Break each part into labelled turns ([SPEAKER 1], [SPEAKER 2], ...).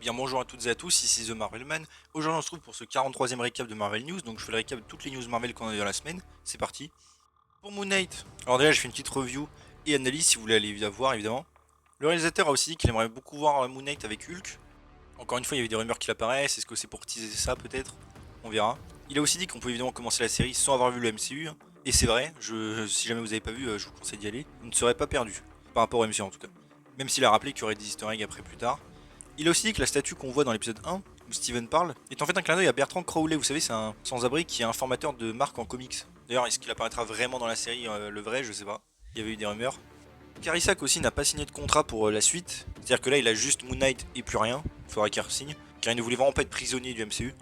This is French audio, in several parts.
[SPEAKER 1] bien bonjour à toutes et à tous, ici The Marvel Man. Aujourd'hui on se trouve pour ce 43e récap de Marvel News, donc je fais le récap de toutes les news Marvel qu'on a eu dans la semaine, c'est parti. Pour Moon Knight, alors déjà je fais une petite review et analyse si vous voulez aller la voir évidemment. Le réalisateur a aussi dit qu'il aimerait beaucoup voir Moon Knight avec Hulk. Encore une fois il y avait des rumeurs qu'il apparaisse, est-ce que c'est pour teaser ça peut-être? On verra. Il a aussi dit qu'on peut évidemment commencer la série sans avoir vu le MCU, et c'est vrai, si jamais vous n'avez pas vu, je vous conseille d'y aller, vous ne serez pas perdu, par rapport au MCU en tout cas. Même s'il a rappelé qu'il y aurait des easter eggs après plus tard. Il a aussi dit que la statue qu'on voit dans l'épisode 1, où Steven parle, est en fait un clin d'œil à Bertrand Crowley, vous savez, c'est un sans-abri qui est un formateur de marque en comics. D'ailleurs, est-ce qu'il apparaîtra vraiment dans la série, le vrai, je sais pas. Il y avait eu des rumeurs. Carissac aussi n'a pas signé de contrat pour la suite, c'est-à-dire que là il a juste Moon Knight et plus rien, il faudra qu'il signe, car il ne voulait vraiment pas être prisonnier du MCU.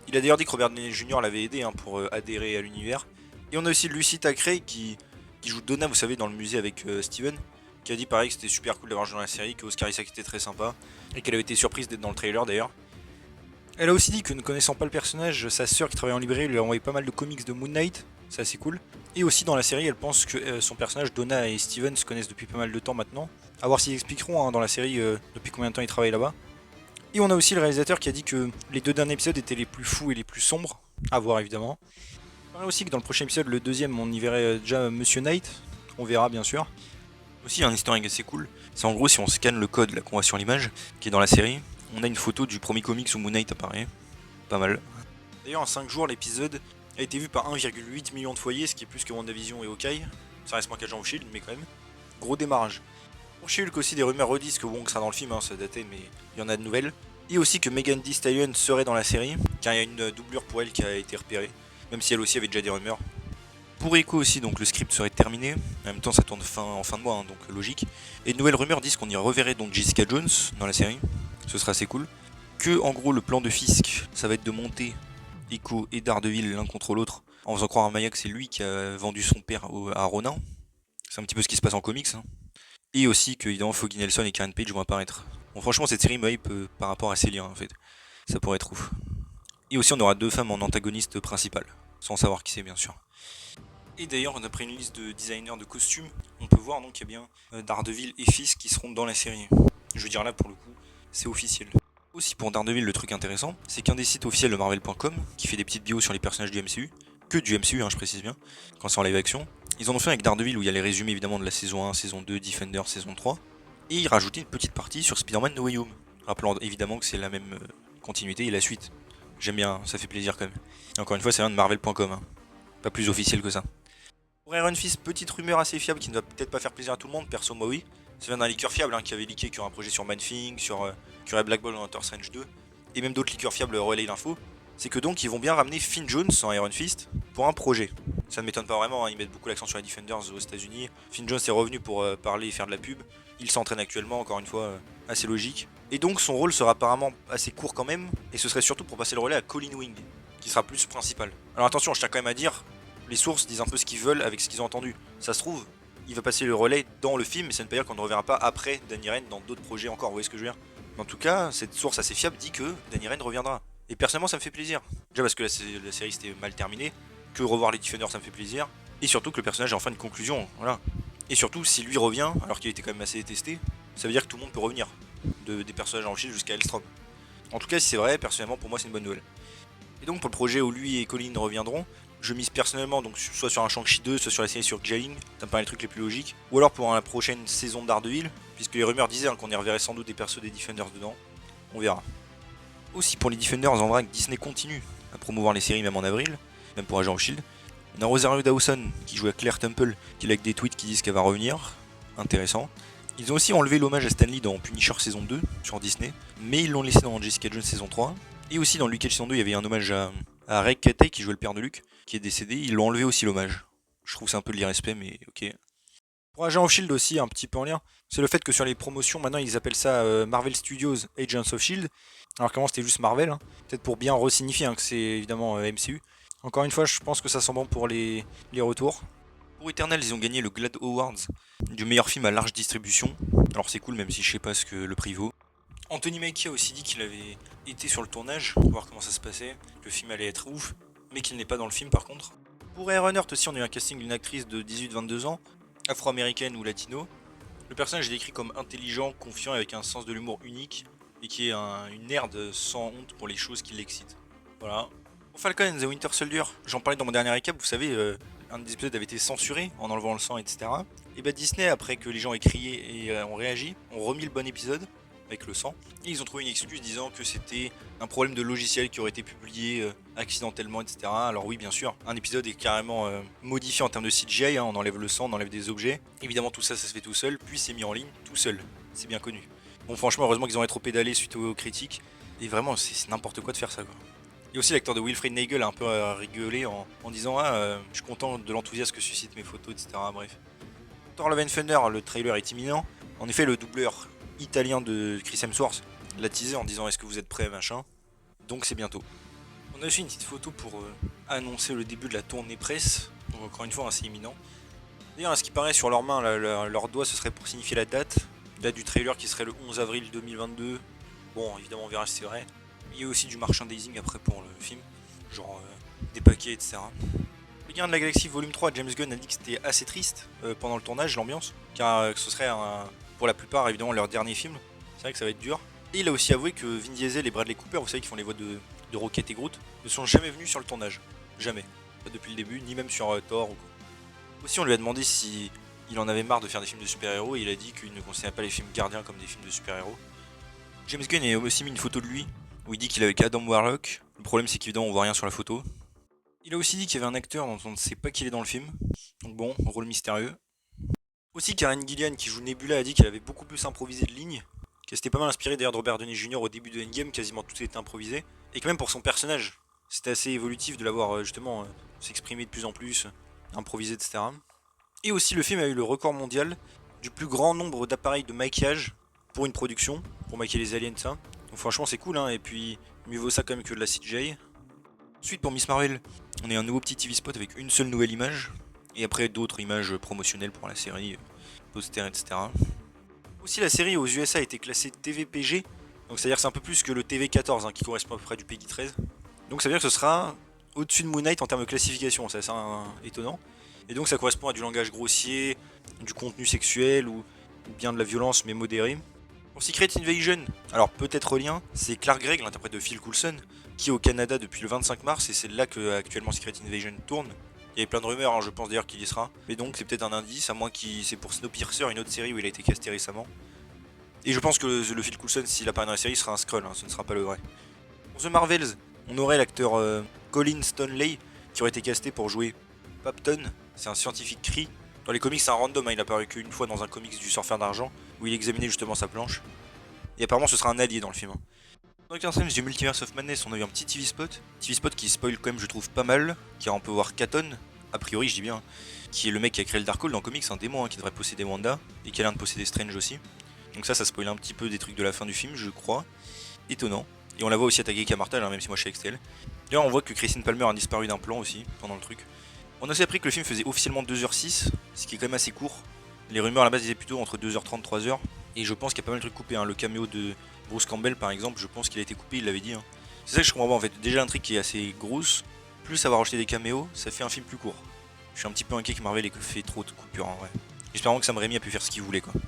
[SPEAKER 1] Il a d'ailleurs dit que Robert Downey Jr. l'avait aidé pour adhérer à l'univers. Et on a aussi Lucy Tacrey qui joue Donna, vous savez, dans le musée avec Steven, qui a dit pareil que c'était super cool d'avoir joué dans la série, que Oscar Isaac était très sympa, et qu'elle avait été surprise d'être dans le trailer d'ailleurs. Elle a aussi dit que ne connaissant pas le personnage, sa sœur qui travaille en librairie lui a envoyé pas mal de comics de Moon Knight, c'est assez cool. Et aussi dans la série, elle pense que son personnage, Donna et Steven, se connaissent depuis pas mal de temps maintenant. A voir s'ils expliqueront dans la série depuis combien de temps ils travaillent là-bas. Et on a aussi le réalisateur qui a dit que les deux derniers épisodes étaient les plus fous et les plus sombres, à voir évidemment. Il paraît aussi que dans le prochain épisode, le deuxième, on y verrait déjà Monsieur Knight, on verra bien sûr. Aussi, il y a un easter egg assez cool, c'est en gros si on scanne le code là qu'on voit sur l'image, qui est dans la série, on a une photo du premier comics où Moon Knight apparaît, pas mal. D'ailleurs en 5 jours, l'épisode a été vu par 1,8 million de foyers, ce qui est plus que WandaVision et Hawkeye. Ça reste moins qu'Agent of Shield, mais quand même. Gros démarrage. Pour She-Hulk aussi, des rumeurs redisent que Wong sera dans le film, ça daté, mais il y en a de nouvelles. Et aussi que Megan Thee Stallion serait dans la série, car il y a une doublure pour elle qui a été repérée, même si elle aussi avait déjà des rumeurs. Pour Echo aussi, donc le script serait terminé, en même temps ça tourne en fin de mois, donc logique. Et de nouvelles rumeurs disent qu'on y reverrait donc Jessica Jones dans la série, ce serait assez cool. Que en gros le plan de Fisk, ça va être de monter Echo et Daredevil l'un contre l'autre, en faisant croire à Maya que c'est lui qui a vendu son père à Ronin. C'est un petit peu ce qui se passe en comics. Et aussi que évidemment Foggy Nelson et Karen Page vont apparaître. Bon franchement cette série me hype par rapport à ces liens en fait. Ça pourrait être ouf. Et aussi on aura deux femmes en antagoniste principale, sans savoir qui c'est bien sûr. Et d'ailleurs d'après une liste de designers de costumes, on peut voir donc qu'il y a bien Daredevil et Fisk qui seront dans la série. Je veux dire là pour le coup, c'est officiel. Aussi pour Daredevil le truc intéressant, c'est qu'un des sites officiels de Marvel.com, qui fait des petites bios sur les personnages du MCU, que du MCU je précise bien, quand c'est en live action, ils en ont fait avec Daredevil où il y a les résumés évidemment de la saison 1, saison 2, Defender, saison 3, et ils rajoutaient une petite partie sur Spider-Man No Way Home, rappelant évidemment que c'est la même continuité et la suite. J'aime bien, ça fait plaisir quand même. Et encore une fois, c'est rien de Marvel.com, pas plus officiel que ça. Pour Iron Fist, petite rumeur assez fiable qui ne va peut-être pas faire plaisir à tout le monde, perso moi oui. Ça vient d'un leaker fiable qui avait leaké qu'il y aurait un projet sur Man-Thing, qu'il y aurait Black Bolt dans Doctor Strange 2, et même d'autres leakers fiables relaient l'info. C'est que donc ils vont bien ramener Finn Jones en Iron Fist pour un projet. Ça ne m'étonne pas vraiment, ils mettent beaucoup l'accent sur les Defenders aux États-Unis. Finn Jones est revenu pour parler et faire de la pub. Il s'entraîne actuellement, encore une fois, assez logique. Et donc son rôle sera apparemment assez court quand même, et ce serait surtout pour passer le relais à Colin Wing, qui sera plus principal. Alors attention, je tiens quand même à dire, les sources disent un peu ce qu'ils veulent avec ce qu'ils ont entendu. Ça se trouve, il va passer le relais dans le film, mais ça ne veut pas dire qu'on ne reverra pas après Danny Rand dans d'autres projets encore, vous voyez ce que je veux dire? Mais en tout cas, cette source assez fiable dit que Danny Rand reviendra. Et personnellement, ça me fait plaisir. Déjà parce que la série s'était mal terminée, que revoir les Defenders ça me fait plaisir, et surtout que le personnage est enfin une conclusion, voilà. Et surtout, si lui revient, alors qu'il était quand même assez détesté, ça veut dire que tout le monde peut revenir, des personnages en Shield jusqu'à Elstrom. En tout cas, si c'est vrai, personnellement, pour moi, c'est une bonne nouvelle. Et donc, pour le projet où lui et Colin reviendront, je mise personnellement donc soit sur un Shang-Chi 2, soit sur la série sur Xialing, ça me paraît les trucs les plus logiques. Ou alors pour la prochaine saison de Daredevil, puisque les rumeurs disaient qu'on y reverrait sans doute des persos des Defenders dedans. On verra. Aussi pour les Defenders, en vrai, Disney continue à promouvoir les séries même en avril, même pour Agent of Shield. On a Rosario Dawson qui joue à Claire Temple, qui like des tweets qui disent qu'elle va revenir. Intéressant. Ils ont aussi enlevé l'hommage à Stan Lee dans Punisher saison 2 sur Disney, mais ils l'ont laissé dans Jessica Jones saison 3. Et aussi dans Luke Cage saison 2, il y avait un hommage à Ray Katay qui jouait le père de Luke, qui est décédé. Ils l'ont enlevé aussi l'hommage. Je trouve que c'est un peu de l'irrespect, mais ok. Pour Agent of Shield aussi, un petit peu en lien, c'est le fait que sur les promotions, maintenant ils appellent ça Marvel Studios Agents of Shield, alors qu'avant c'était juste Marvel, peut-être pour bien resignifier que c'est évidemment MCU. Encore une fois, je pense que ça sent bon pour les retours. Pour Eternals, ils ont gagné le GLAAD Awards du meilleur film à large distribution. Alors c'est cool, même si je sais pas ce que le prix vaut. Anthony Mackie a aussi dit qu'il avait été sur le tournage, pour voir comment ça se passait, que le film allait être ouf, mais qu'il n'est pas dans le film par contre. Pour Ironheart aussi, on a eu un casting d'une actrice de 18-22 ans, afro-américaine ou latino. Le personnage est décrit comme intelligent, confiant et avec un sens de l'humour unique. et qui est une nerd sans honte pour les choses qui l'excitent. Voilà. Pour Falcon and the Winter Soldier, j'en parlais dans mon dernier récap, vous savez, un des épisodes avait été censuré en enlevant le sang, etc. Et bah Disney, après que les gens aient crié et ont réagi, ont remis le bon épisode avec le sang, et ils ont trouvé une excuse disant que c'était un problème de logiciel qui aurait été publié accidentellement, etc. Alors oui, bien sûr, un épisode est carrément modifié en termes de CGI, hein, on enlève le sang, on enlève des objets. Évidemment, tout ça, ça se fait tout seul, puis c'est mis en ligne tout seul. C'est bien connu. Bon, franchement, heureusement qu'ils ont rétro-pédalé suite aux critiques. Et vraiment, c'est n'importe quoi de faire ça, quoi. Et aussi, l'acteur de Wilfried Nagel a un peu rigolé en disant « Ah, je suis content de l'enthousiasme que suscitent mes photos, etc. » Bref. Thor Love and Thunder, le trailer est imminent. En effet, le doubleur italien de Chris Hemsworth l'a teasé en disant « Est-ce que vous êtes prêts, machin ?» Donc c'est bientôt. On a aussi une petite photo pour annoncer le début de la tournée presse. Donc encore une fois, hein, c'est imminent. D'ailleurs, à ce qui paraît, sur leurs mains, leurs doigts, ce serait pour signifier la date. Date du trailer qui serait le 11 avril 2022. Bon, évidemment, on verra si c'est vrai. Il y a aussi du merchandising après pour le film, genre des paquets, etc. Les Gardiens de la Galaxie Volume 3, James Gunn a dit que c'était assez triste pendant le tournage, l'ambiance, car ce serait pour la plupart évidemment leur dernier film. C'est vrai que ça va être dur. Et il a aussi avoué que Vin Diesel et Bradley Cooper, vous savez qui font les voix de Rocket et Groot, ne sont jamais venus sur le tournage. Jamais. Pas depuis le début, ni même sur Thor ou quoi. Aussi on lui a demandé si il en avait marre de faire des films de super-héros et il a dit qu'il ne considérait pas les films Gardiens comme des films de super-héros. James Gunn a aussi mis une photo de lui où il dit qu'il est avec Adam Warlock. Le problème c'est qu'évidemment on voit rien sur la photo. Il a aussi dit qu'il y avait un acteur dont on ne sait pas qu'il est dans le film. Donc bon, rôle mystérieux. Aussi Karen Gillian qui joue Nebula a dit qu'elle avait beaucoup plus improvisé de lignes. Qu'elle s'était pas mal inspirée d'ailleurs de Robert Downey Jr. au début de Endgame, quasiment tout était improvisé. Et que même pour son personnage, c'était assez évolutif de l'avoir justement s'exprimer de plus en plus, improvisé, etc. Et aussi le film a eu le record mondial du plus grand nombre d'appareils de maquillage pour une production, pour maquiller les aliens, ça. Donc franchement c'est cool, hein, et puis mieux vaut ça quand même que de la CGI. Ensuite pour Miss Marvel, on a un nouveau petit TV spot avec une seule nouvelle image, et après d'autres images promotionnelles pour la série, posters, etc. Aussi la série aux USA a été classée TVPG, donc c'est-à-dire que c'est un peu plus que le TV14 hein, qui correspond à peu près du PEGI 13. Donc ça veut dire que ce sera au-dessus de Moon Knight en termes de classification, c'est assez étonnant. Et donc ça correspond à du langage grossier, du contenu sexuel ou bien de la violence mais modérée. Pour Secret Invasion, alors peut-être lien, c'est Clark Gregg, l'interprète de Phil Coulson, qui est au Canada depuis le 25 mars et c'est là que actuellement Secret Invasion tourne. Il y avait plein de rumeurs, hein, je pense d'ailleurs qu'il y sera. Mais donc c'est peut-être un indice, à moins qu'il c'est pour Snowpiercer, une autre série où il a été casté récemment. Et je pense que le Phil Coulson, s'il apparaît dans la série, sera un Skrull, hein, ce ne sera pas le vrai. Pour The Marvels, on aurait l'acteur Colin Stanley qui aurait été casté pour jouer Papton, c'est un scientifique Kree. Dans les comics, c'est un random, hein, il apparu qu'une fois dans un comics du Surfeur d'Argent, où il examinait justement sa planche. Et apparemment, ce sera un allié dans le film. Hein. Dans Doctor Strange du Multiverse of Madness, on a eu un petit TV spot. TV spot qui spoil quand même, je trouve, pas mal. Car on peut voir Katon, a priori, je dis bien, hein, qui est le mec qui a créé le Darkhold dans le comics, un démon hein, qui devrait posséder Wanda, et qui a l'air de posséder Strange aussi. Donc ça spoil un petit peu des trucs de la fin du film, je crois. Étonnant. Et on la voit aussi attaquer Kamartal, hein, même si moi je suis XTL. D'ailleurs, on voit que Christine Palmer a disparu d'un plan aussi, pendant le truc. On a aussi appris que le film faisait officiellement 2h06, ce qui est quand même assez court. Les rumeurs à la base disaient plutôt entre 2h30 et 3h. Et je pense qu'il y a pas mal de trucs coupés. Hein. Le caméo de Bruce Campbell par exemple, je pense qu'il a été coupé, il l'avait dit. Hein. C'est ça que je comprends pas en fait. Déjà l'intrigue qui est assez grosse, plus avoir rajouté des caméos, ça fait un film plus court. Je suis un petit peu inquiet que Marvel ait fait trop de coupures en vrai. J'espère vraiment que Sam Raimi a pu faire ce qu'il voulait quoi. De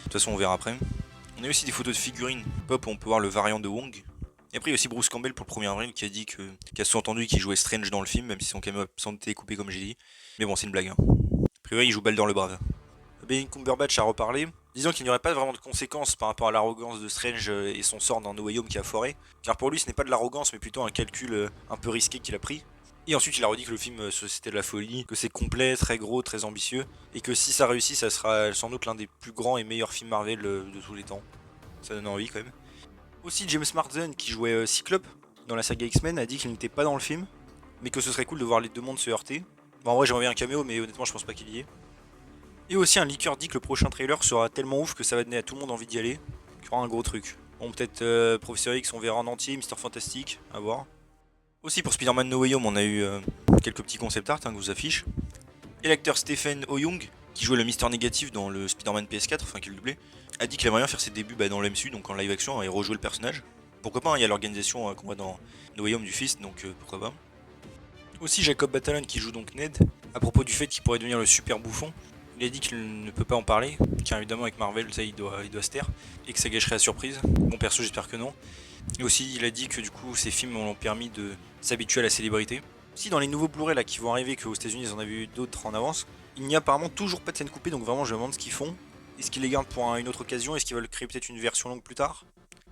[SPEAKER 1] toute façon on verra après. On a aussi des photos de figurines pop où on peut voir le variant de Wong. Et après il y a aussi Bruce Campbell pour le 1er avril qui a dit qui a sous-entendu qu'il jouait Strange dans le film, même si son caméo a sans doute été coupé comme j'ai dit. Mais bon c'est une blague. Hein. A priori il joue Baldur le Brave. Benedict Cumberbatch a reparlé, disant qu'il n'y aurait pas vraiment de conséquences par rapport à l'arrogance de Strange et son sort dans No Way Home qui a foiré, car pour lui ce n'est pas de l'arrogance mais plutôt un calcul un peu risqué qu'il a pris. Et ensuite il a redit que le film c'était de la folie, que c'est complet, très gros, très ambitieux, et que si ça réussit ça sera sans doute l'un des plus grands et meilleurs films Marvel de tous les temps. Ça donne envie quand même. Aussi James Marsden qui jouait Cyclope dans la saga X-Men a dit qu'il n'était pas dans le film, mais que ce serait cool de voir les deux mondes se heurter. Bon, en vrai j'aimerais bien un caméo mais honnêtement je pense pas qu'il y ait. Et aussi un leaker dit que le prochain trailer sera tellement ouf que ça va donner à tout le monde envie d'y aller. Qu'il y aura un gros truc. Bon peut-être Professeur X on verra en entier, Mister Fantastic, à voir. Aussi pour Spider-Man No Way Home on a eu quelques petits concept art hein, que je vous affiche. Et l'acteur Stephen Oyung, qui jouait le Mister Négatif dans le Spider-Man PS4, enfin qui le doublait, a dit qu'il aimerait bien faire ses débuts dans le MCU, donc en live action, et rejouer le personnage. Pourquoi pas, hein, il y a l'organisation qu'on voit dans No Way Home du Fist, donc pourquoi pas. Aussi Jacob Batalon qui joue donc Ned, à propos du fait qu'il pourrait devenir le super bouffon. Il a dit qu'il ne peut pas en parler, car évidemment avec Marvel, ça il doit se taire, et que ça gâcherait la surprise. Bon perso j'espère que non. Et aussi il a dit que du coup ces films ont permis de s'habituer à la célébrité. Si dans les nouveaux Blu-ray là qui vont arriver, qu'aux États-Unis ils en avaient eu d'autres en avance, il n'y a apparemment toujours pas de scène coupée, donc vraiment je me demande ce qu'ils font. Est-ce qu'ils les gardent pour une autre occasion? Est-ce qu'ils veulent créer peut-être une version longue plus tard?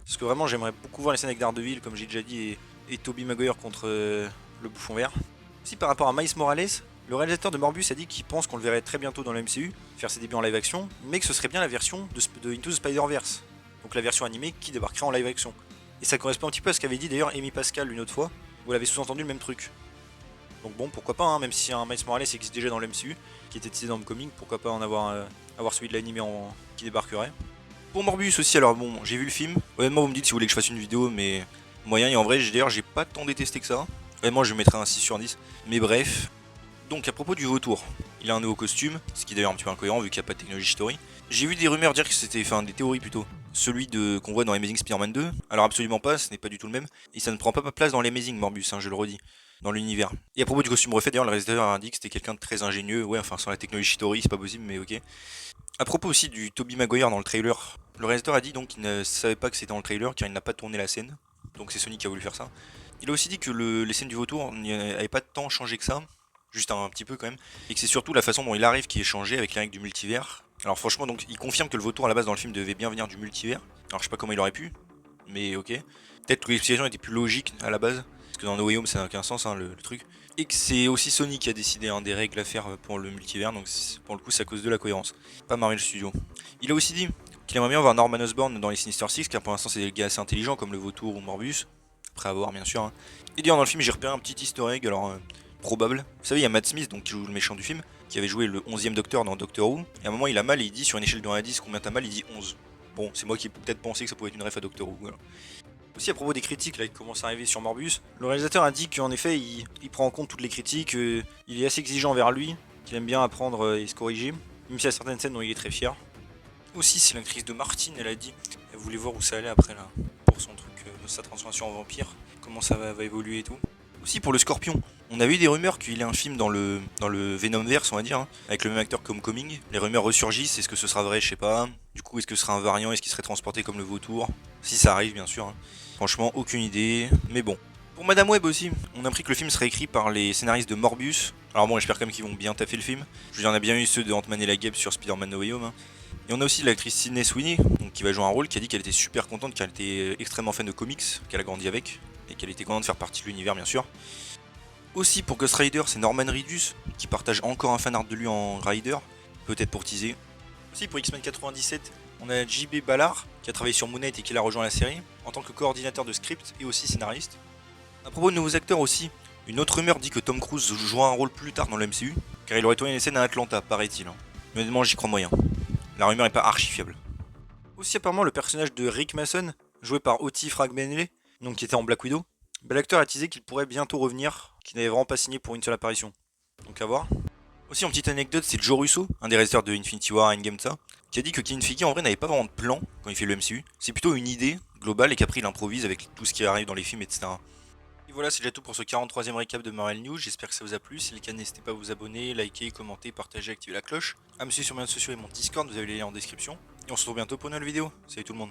[SPEAKER 1] Parce que vraiment j'aimerais beaucoup voir les scènes avec Daredevil, comme j'ai déjà dit, et Tobey Maguire contre le bouffon vert. Aussi par rapport à Miles Morales, le réalisateur de Morbius a dit qu'il pense qu'on le verrait très bientôt dans le MCU, faire ses débuts en live action, mais que ce serait bien la version de Into the Spider-Verse, donc la version animée qui débarquerait en live action. Et ça correspond un petit peu à ce qu'avait dit d'ailleurs Amy Pascal une autre fois, où elle avait sous-entendu le même truc. Donc bon, pourquoi pas, hein, même si un Miles Morales existe déjà dans le MCU, qui était teasé dans le comic, pourquoi pas en avoir, celui de l'animé qui débarquerait. Pour Morbius aussi, alors bon, j'ai vu le film, honnêtement vous me dites si vous voulez que je fasse une vidéo, mais moyen, et en vrai d'ailleurs j'ai pas tant détesté que ça. Honnêtement je mettrais un 6 sur 10, mais bref. Donc à propos du vautour, il a un nouveau costume, ce qui est d'ailleurs un petit peu incohérent vu qu'il n'y a pas de technologie story. J'ai vu des rumeurs dire que c'était, enfin des théories plutôt, celui qu'on voit dans Amazing Spider-Man 2, alors absolument pas, ce n'est pas du tout le même, et ça ne prend pas place dans l'Amazing Morbius, hein, je le redis, dans l'univers. Et à propos du costume refait, d'ailleurs le réalisateur a dit que c'était quelqu'un de très ingénieux, ouais enfin sans la technologie story c'est pas possible mais ok. À propos aussi du Tobey Maguire dans le trailer, le réalisateur a dit donc qu'il ne savait pas que c'était dans le trailer car il n'a pas tourné la scène, donc c'est Sony qui a voulu faire ça. Il a aussi dit que les scènes du vautour n'avaient pas tant changé que ça, juste un petit peu quand même, et que c'est surtout la façon dont il arrive qui est changée avec les règles du multivers. Alors franchement, donc il confirme que le vautour à la base dans le film devait bien venir du multivers. Alors je sais pas comment il aurait pu, mais ok. Peut-être que l'explication était plus logique à la base, parce que dans No Way Home ça n'a aucun sens hein, le truc. Et que c'est aussi Sony qui a décidé hein, des règles à faire pour le multivers, donc pour le coup c'est à cause de la cohérence, pas Marvel Studios. Il a aussi dit qu'il aimerait bien voir Norman Osborn dans les Sinister Six, car pour l'instant c'est des gars assez intelligents comme le vautour ou Morbius, après à voir bien sûr. Hein. Et d'ailleurs dans le film j'ai repéré un petit easter egg, alors probable. Vous savez il y a Matt Smith donc, qui joue le méchant du film, qui avait joué le 11e Docteur dans Doctor Who, et à un moment il a mal et il dit sur une échelle de 1 à 10 combien t'as mal, il dit 11. Bon c'est moi qui ai peut-être pensé que ça pouvait être une ref à Doctor Who. Voilà. Aussi à propos des critiques là, qui commencent à arriver sur Morbius, le réalisateur a dit qu'en effet il prend en compte toutes les critiques, il est assez exigeant vers lui, qu'il aime bien apprendre et se corriger, même s'il y a certaines scènes dont il est très fier. Aussi c'est l'actrice de Martine, elle a dit, elle voulait voir où ça allait après là, pour son truc, sa transformation en vampire, comment ça va évoluer et tout. Aussi pour le Scorpion, on a eu des rumeurs qu'il ait un film dans le Venomverse on va dire, hein, avec le même acteur que Homecoming. Les rumeurs ressurgissent, est-ce que ce sera vrai, je sais pas. Du coup est-ce que ce sera un variant, est-ce qu'il serait transporté comme le vautour, si ça arrive bien sûr. Hein. Franchement aucune idée, mais bon. Pour Madame Web aussi, on a appris que le film serait écrit par les scénaristes de Morbius. Alors bon j'espère quand même qu'ils vont bien taffer le film. Je veux dire on a bien eu ceux de Ant-Man et la Guêpe sur Spider-Man No Way Home. Hein. Et on a aussi l'actrice Sydney Sweeney, donc, qui va jouer un rôle, qui a dit qu'elle était super contente, qu'elle était extrêmement fan de comics, qu'elle a grandi avec, et qu'elle était contente de faire partie de l'univers bien sûr. Aussi pour Ghost Rider, c'est Norman Reedus, qui partage encore un fanart de lui en Rider, peut-être pour teaser. Aussi pour X-Men 97, on a JB Ballard, qui a travaillé sur Moon Knight et qui l'a rejoint la série, en tant que coordinateur de script et aussi scénariste. À propos de nouveaux acteurs aussi, une autre rumeur dit que Tom Cruise jouera un rôle plus tard dans le MCU, car il aurait tourné les scènes à Atlanta, paraît-il. Mais honnêtement j'y crois moyen. La rumeur est pas archi fiable. Aussi apparemment le personnage de Rick Mason, joué par Oti Fragmenele, donc qui était en Black Widow, l'acteur a teasé qu'il pourrait bientôt revenir, qu'il n'avait vraiment pas signé pour une seule apparition. Donc à voir. Aussi en petite anecdote, c'est Joe Russo, un des réalisateurs de Infinity War, Endgame ça, qui a dit que Kevin Feige en vrai n'avait pas vraiment de plan quand il fait le MCU, c'est plutôt une idée globale et qu'après il improvise avec tout ce qui arrive dans les films, etc. Et voilà, c'est déjà tout pour ce 43e récap de Marvel News, j'espère que ça vous a plu, si c'est le cas n'hésitez pas à vous abonner, liker, commenter, partager, activer la cloche, à me suivre sur mes réseaux sociaux et mon Discord, vous avez les liens en description, et on se retrouve bientôt pour une nouvelle vidéo, salut tout le monde.